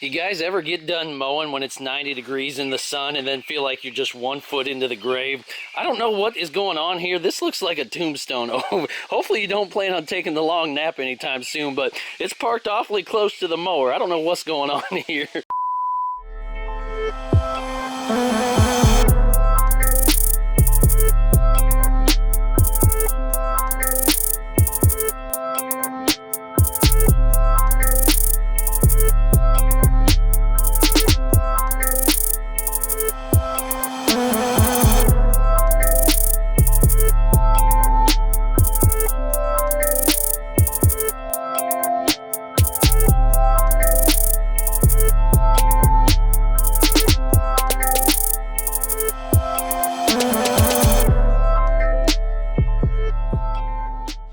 You guys ever get done mowing when it's 90 degrees in the sun and then feel like you're just 1 foot into the grave? I don't know what is going on here. This looks like a tombstone. Hopefully you don't plan on taking the long nap anytime soon, but it's parked awfully close to the mower. I don't know what's going on here.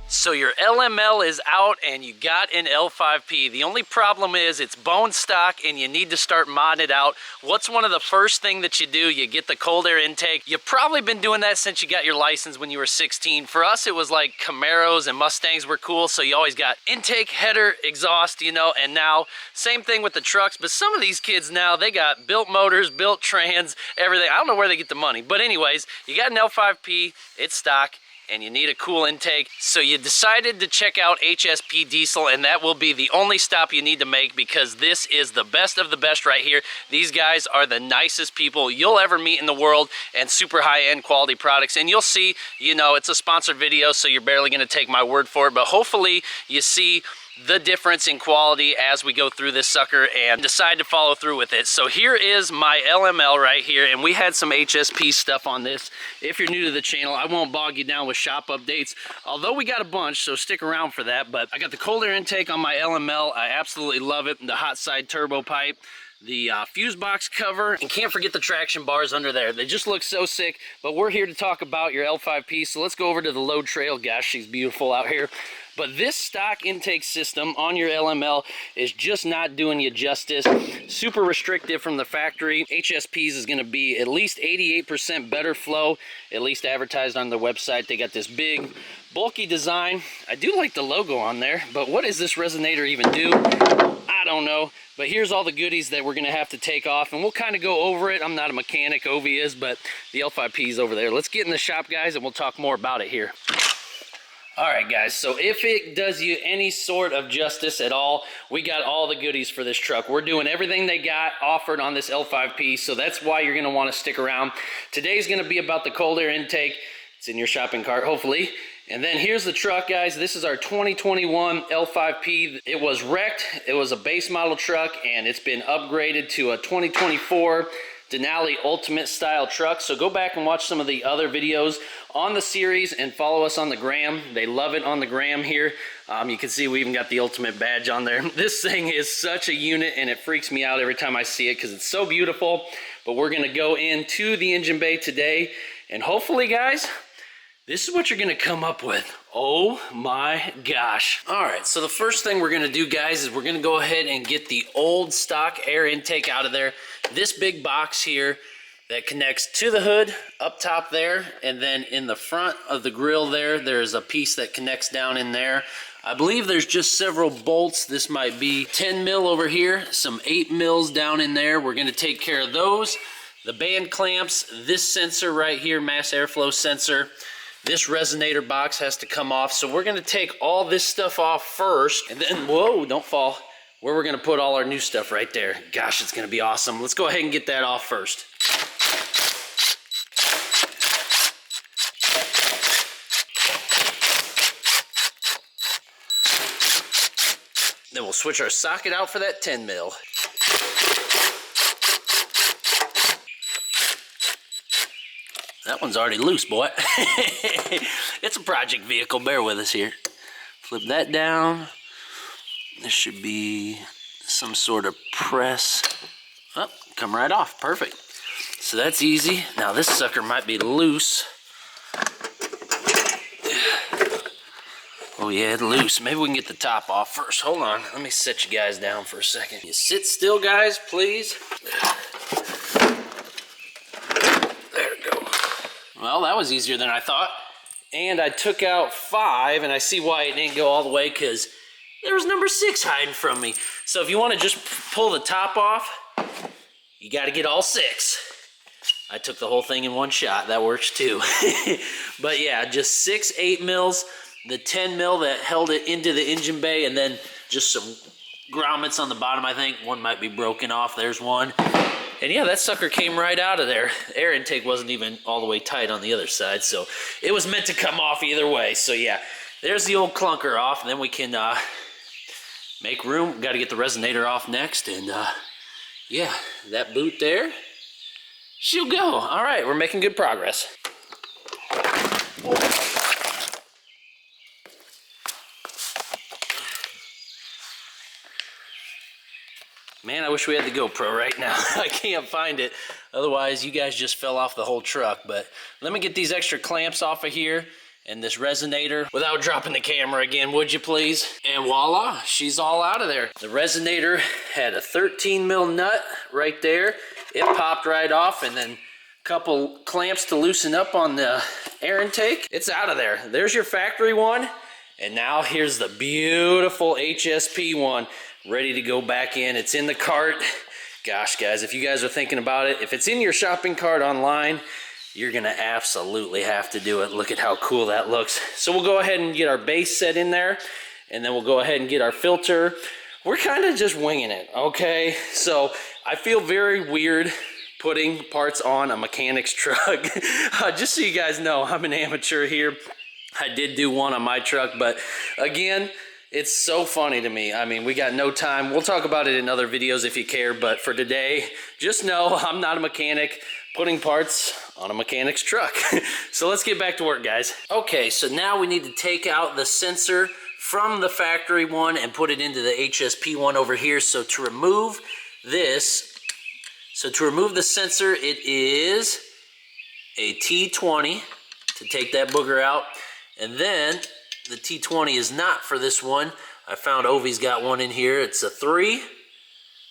So your LML is out and you got an L5P. The only problem is it's bone stock and you need to start modding it out. What's one of the first thing that you do? You get the cold air intake. You've probably been doing that since you got your license when you were 16. For us, it was like Camaros and Mustangs were cool, so you always got intake, header, exhaust, you know, and now same thing with the trucks. But some of these kids now, they got built motors, built trans, everything. I don't know where they get the money. But anyways, you got an L5P, it's stock, and you need a cool intake, so you decided to check out HSP Diesel, and that will be the only stop you need to make because this is the best of the best right here. These guys are the nicest people you'll ever meet in the world, and super high-end quality products. And you'll see, you know, it's a sponsored video, so you're barely going to take my word for it, but hopefully you see the difference in quality as we go through this sucker and decide to follow through with it. So here is my LML right here, and we had some HSP stuff on this. If you're new to the channel, I won't bog you down with shop updates, although we got a bunch, so stick around for that. But I got the cold air intake on my LML. I absolutely love it. The hot side turbo pipe, the fuse box cover, and can't forget the traction bars under there. They just look so sick. But we're here to talk about your L5P, so let's go over to the load trail. Gosh, she's beautiful out here. But this stock intake system on your LML is just not doing you justice. Super restrictive from the factory. HSP's is going to be at least 88% better flow, at least advertised on their website. They got this big, bulky design. I do like the logo on there, but what does this resonator even do? I don't know. But here's all the goodies that we're going to have to take off, and we'll kind of go over it. I'm not a mechanic, Ovi is, but the L5P is over there. Let's get in the shop, guys, and we'll talk more about it here. Alright guys, so if it does you any sort of justice at all, we got all the goodies for this truck. We're doing everything they got offered on this L5P, so that's why you're going to want to stick around. Today's going to be about the cold air intake. It's in your shopping cart, hopefully. And then here's the truck, guys. This is our 2021 L5P. It was wrecked. It was a base model truck, and it's been upgraded to a 2024 Denali Ultimate style truck. So go back and watch some of the other videos on the series and follow us on the gram. They love it on the gram here. You can see we even got the Ultimate badge on there. This thing is such a unit, and it freaks me out every time I see it because it's so beautiful. But we're going to go into the engine bay today, and hopefully, guys, this is what you're going to come up with. Oh my gosh. All right, so the first thing we're going to do, guys, is we're going to go ahead and get the old stock air intake out of there. This big box here that connects to the hood up top there, and then in the front of the grill there's a piece that connects down in there. I believe there's just several bolts. This might be 10 mil over here, some 8 mils down in there. We're going to take care of those. The band clamps, this sensor right here, mass airflow sensor. This resonator box has to come off, so we're going to take all this stuff off first, and then, whoa, don't fall, where we're going to put all our new stuff right there. Gosh, it's going to be awesome. Let's go ahead and get that off first. Then we'll switch our socket out for that 10 mil. That one's already loose, boy. It's a project vehicle, bear with us here. Flip that down. There should be some sort of press. Oh, come right off, perfect. So that's easy. Now this sucker might be loose. Oh yeah, it's loose. Maybe we can get the top off first. Hold on, let me set you guys down for a second. You sit still, guys, please. Well, that was easier than I thought. And I took out 5, and I see why it didn't go all the way, because there was number 6 hiding from me. So if you want to just pull the top off, you got to get all 6. I took the whole thing in one shot. That works too. But yeah, just 6 8 mils, the 10 mil that held it into the engine bay, and then just some grommets on the bottom, I think. One might be broken off. There's one. And yeah, that sucker came right out of there. The air intake wasn't even all the way tight on the other side, so it was meant to come off either way. So yeah, there's the old clunker off, and then we can make room. Got to get the resonator off next, and yeah, that boot there, she'll go. All right, we're making good progress. Man, I wish we had the GoPro right now. I can't find it. Otherwise, you guys just fell off the whole truck. But let me get these extra clamps off of here and this resonator without dropping the camera again, would you please? And voila, she's all out of there. The resonator had a 13 mil nut right there. It popped right off, and then a couple clamps to loosen up on the air intake. It's out of there. There's your factory one. And now here's the beautiful HSP one, ready to go back in. It's in the cart. Gosh, guys, if you guys are thinking about it, if it's in your shopping cart online, you're gonna absolutely have to do it. Look at how cool that looks. So we'll go ahead and get our base set in there, and then we'll go ahead and get our filter. We're kind of just winging it, okay? So I feel very weird putting parts on a mechanic's truck. Just so you guys know, I'm an amateur here. I did do one on my truck, but again, it's so funny to me. I mean, we got no time. We'll talk about it in other videos if you care, but for today, just know I'm not a mechanic putting parts on a mechanic's truck. So let's get back to work, guys. Okay, so now we need to take out the sensor from the factory one and put it into the HSP one over here. So to remove this, the sensor, it is a T20 to take that booger out. And then the T20 is not for this one. I found Ovi's got one in here. It's a 3.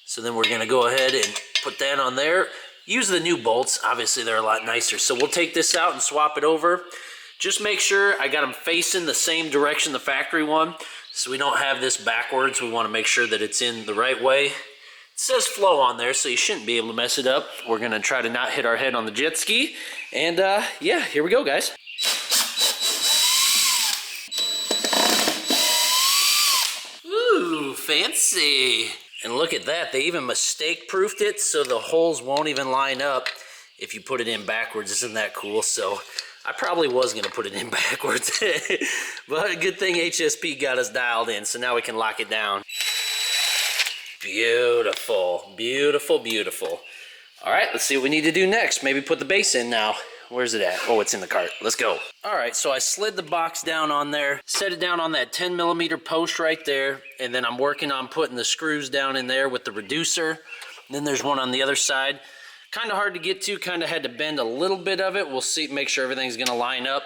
So then we're gonna go ahead and put that on there. Use the new bolts. Obviously, they're a lot nicer. So we'll take this out and swap it over. Just make sure I got them facing the same direction, the factory one, so we don't have this backwards. We wanna make sure that it's in the right way. It says flow on there, so you shouldn't be able to mess it up. We're gonna try to not hit our head on the jet ski. And yeah, here we go, guys. Ooh, fancy. And look at that, they even mistake-proofed it so the holes won't even line up if you put it in backwards. Isn't that cool? So I probably was gonna put it in backwards, but a good thing HSP got us dialed in, so now we can lock it down. Beautiful, beautiful, beautiful. All right, let's see what we need to do next. Maybe put the base in now. Where's it at? Oh, it's in the cart. Let's go. All right, so I slid the box down on there, set it down on that 10 millimeter post right there, and then I'm working on putting the screws down in there with the reducer. And then there's one on the other side. Kind of hard to get to, kind of had to bend a little bit of it. We'll see, make sure everything's gonna line up.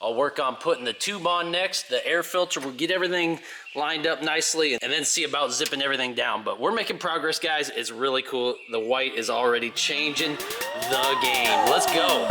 I'll work on putting the tube on next, the air filter. We'll get everything lined up nicely and then see about zipping everything down. But we're making progress, guys. It's really cool. The white is already changing the game. Let's go.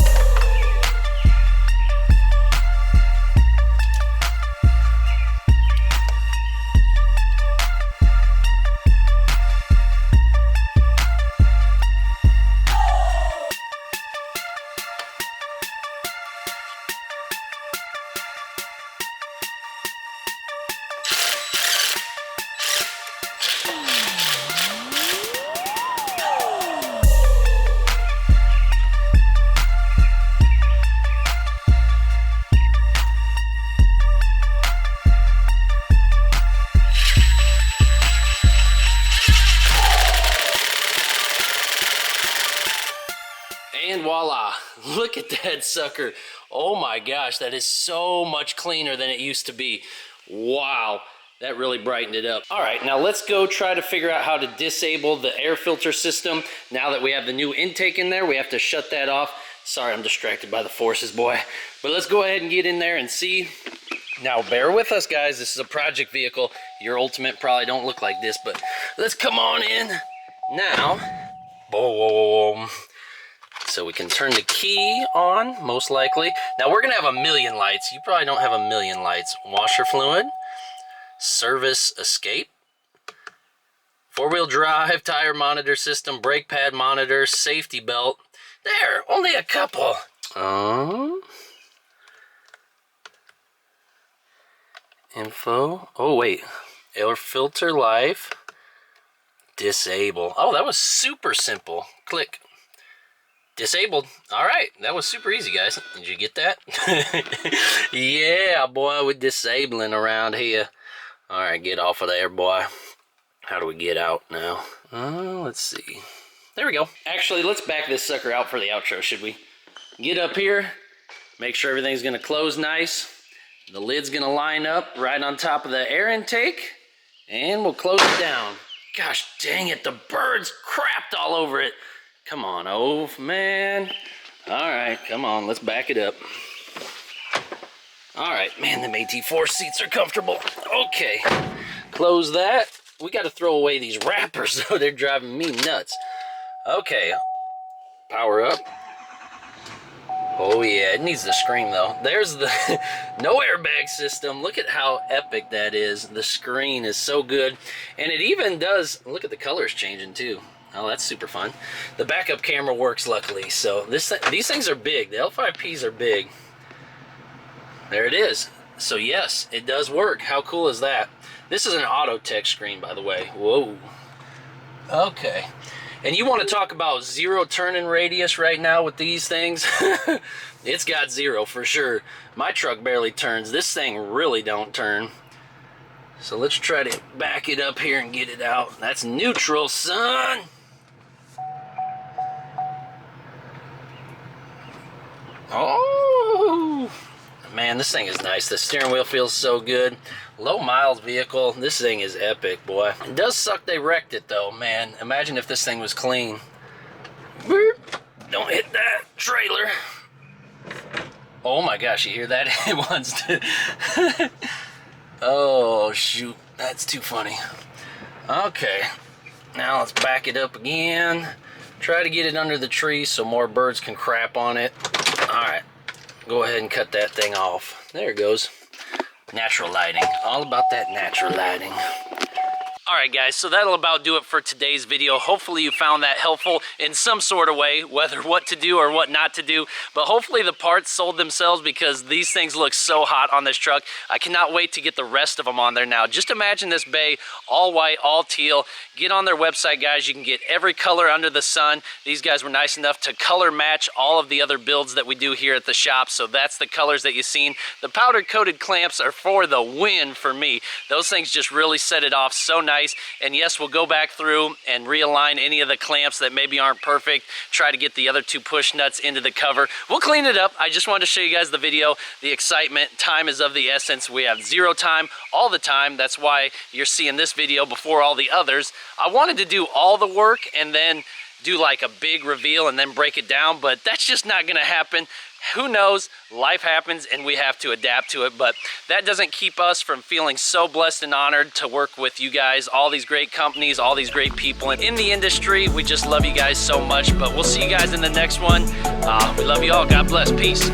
And voila, look at that sucker. Oh my gosh, that is so much cleaner than it used to be. Wow, that really brightened it up. All right, now let's go try to figure out how to disable the air filter system. Now that we have the new intake in there, we have to shut that off. Sorry, I'm distracted by the forces, boy. But let's go ahead and get in there and see. Now, bear with us, guys. This is a project vehicle. Your Ultimate probably don't look like this, but let's come on in. Now, boom. So we can turn the key on, most likely. Now we're gonna have a million lights. You probably don't have a million lights. Washer fluid, service escape. 4-wheel drive, tire monitor system, brake pad monitor, safety belt. There, only a couple. Info. Oh, wait. Air filter life. Disable. Oh, that was super simple. Click. Disabled. All right, that was super easy, guys. Did you get that? Yeah, boy, we're disabling around here. All right, get off of there, boy. How do we get out now? Let's see. There we go. Actually, let's back this sucker out for the outro, should we? Get up here, make sure everything's gonna close nice. The lid's gonna line up right on top of the air intake, and we'll close it down. Gosh dang it, the birds crapped all over it. Come on, Ove, man. All right, come on, let's back it up. All right, man, them AT4 seats are comfortable. Okay, close that. We got to throw away these wrappers, so they're driving me nuts. Okay, power up. Oh yeah, it needs to scream though. There's the no airbag system. Look at how epic that is. The screen is so good. And it even does, look at the colors changing too. Oh, that's super fun. The backup camera works luckily. So these things are big. The L5Ps are big. There it is. So yes, it does work. How cool is that? This is an auto tech screen, by the way. Whoa. Okay. And you want to talk about zero turning radius right now with these things? It's got zero for sure. My truck barely turns. This thing really don't turn. So let's try to back it up here and get it out. That's neutral, son. Oh, man, this thing is nice. The steering wheel feels so good. Low miles vehicle. This thing is epic, boy. It does suck they wrecked it though, man. Imagine if this thing was clean. Don't hit that trailer. Oh my gosh, you hear that? It wants to. Oh shoot, that's too funny. Okay, now let's back it up again. Try to get it under the tree so more birds can crap on it. All right, go ahead and cut that thing off. There it goes. Natural lighting, all about that natural lighting. Alright guys, so that'll about do it for today's video. Hopefully you found that helpful in some sort of way, whether what to do or what not to do. But hopefully the parts sold themselves because these things look so hot on this truck. I cannot wait to get the rest of them on there now. Just imagine this bay, all white, all teal. Get on their website, guys. You can get every color under the sun. These guys were nice enough to color match all of the other builds that we do here at the shop. So that's the colors that you've seen. The powder coated clamps are for the win for me. Those things just really set it off so nice. And yes, we'll go back through and realign any of the clamps that maybe aren't perfect. Try to get the other two push nuts into the cover. We'll clean it up. I just wanted to show you guys the video, the excitement. Time is of the essence. We have zero time all the time. That's why you're seeing this video before all the others. I wanted to do all the work and then do like a big reveal and then break it down, but that's just not gonna happen. Who knows? Life happens and we have to adapt to it, but that doesn't keep us from feeling so blessed and honored to work with you guys, all these great companies, all these great people in the industry. We just love you guys so much, but we'll see you guys in the next one. We love you all. God bless. Peace.